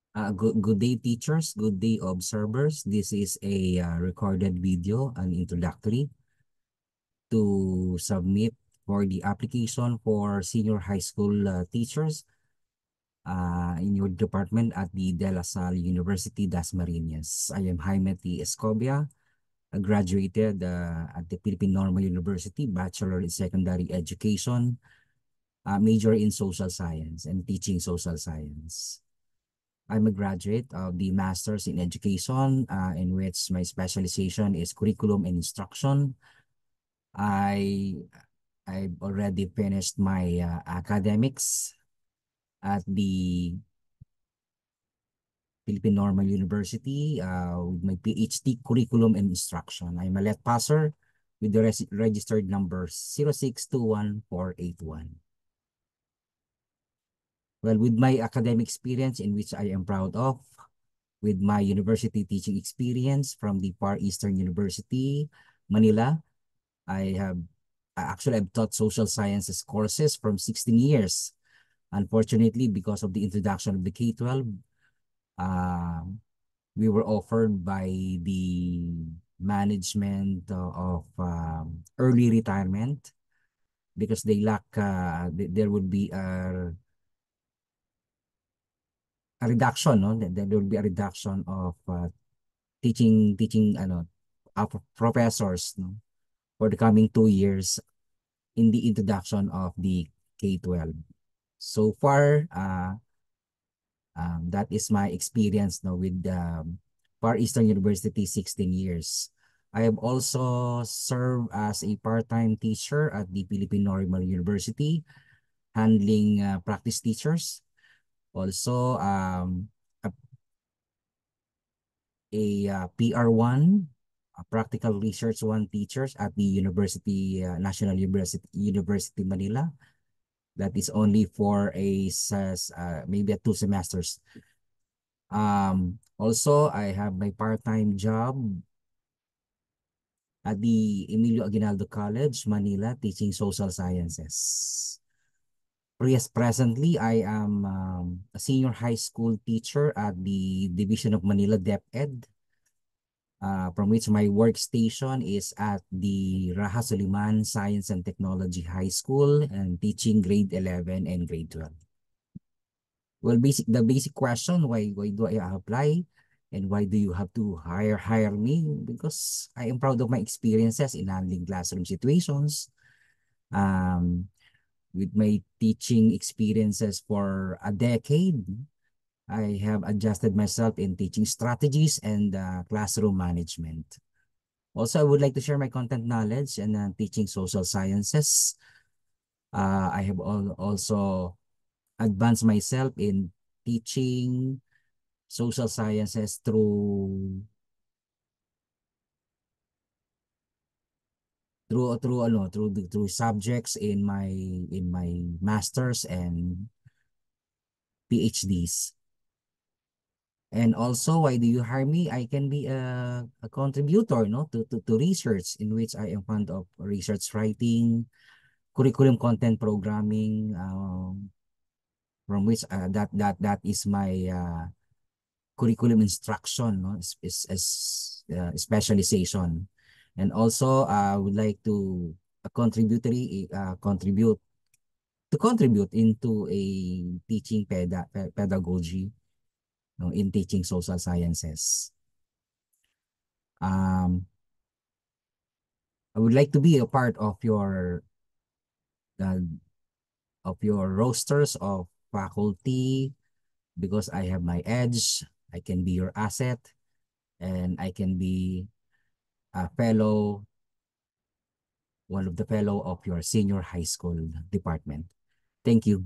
Good day, teachers. Good day, observers. This is a recorded video, an introductory to submit for the application for senior high school teachers in your department at the De La Salle University, Dasmariñas. I am Jaime T. Escobia, graduated at the Philippine Normal University, Bachelor in Secondary Education, major in Social Science and teaching Social Science. I'm a graduate of the Masters in Education, in which my specialization is curriculum and instruction. I I've already finished my academics at the Philippine Normal University with my PhD curriculum and instruction. I'm a let passer with the registered number 0621481. Well, with my academic experience in which I am proud of, with my university teaching experience from the Far Eastern University, Manila. I have I've taught social sciences courses from 16 years. Unfortunately, because of the introduction of the K-12, uh, we were offered by the management of early retirement because they lack, there would be a reduction, no? There will be a reduction of teaching professors, no, for the coming 2 years in the introduction of the K-12. So far, that is my experience, no, with Far Eastern University, 16 years. I have also served as a part-time teacher at the Philippine Normal University, handling practice teachers. Also, PR1, Practical Research 1 teachers at the University, National University Manila. That is only for maybe 2 semesters. Also, I have my part-time job at the Emilio Aguinaldo College, Manila, teaching social sciences. Presently, I am a senior high school teacher at the Division of Manila DepEd, from which my workstation is at the Raha Soliman Science and Technology High School and teaching grade 11 and grade 12. Well, the basic question, why do I apply and why do you have to hire me? Because I am proud of my experiences in handling classroom situations. Um, with my teaching experiences for a decade, I have adjusted myself in teaching strategies and classroom management. Also, I would like to share my content knowledge and teaching social sciences. I have also advanced myself in teaching social sciences through subjects in my masters and PhDs. And also, why do you hire me? I can be a contributor, no, to research, in which I am fond of research writing, curriculum content programming, from which that is my curriculum instruction, no, specialization. And also, I would like to contribute into a teaching pedagogy, no, in teaching social sciences. Um, I would like to be a part uh, of your rosters of faculty because I have my edge. I can be your asset, and I can be a fellow, one of the fellow of your senior high school department. Thank you.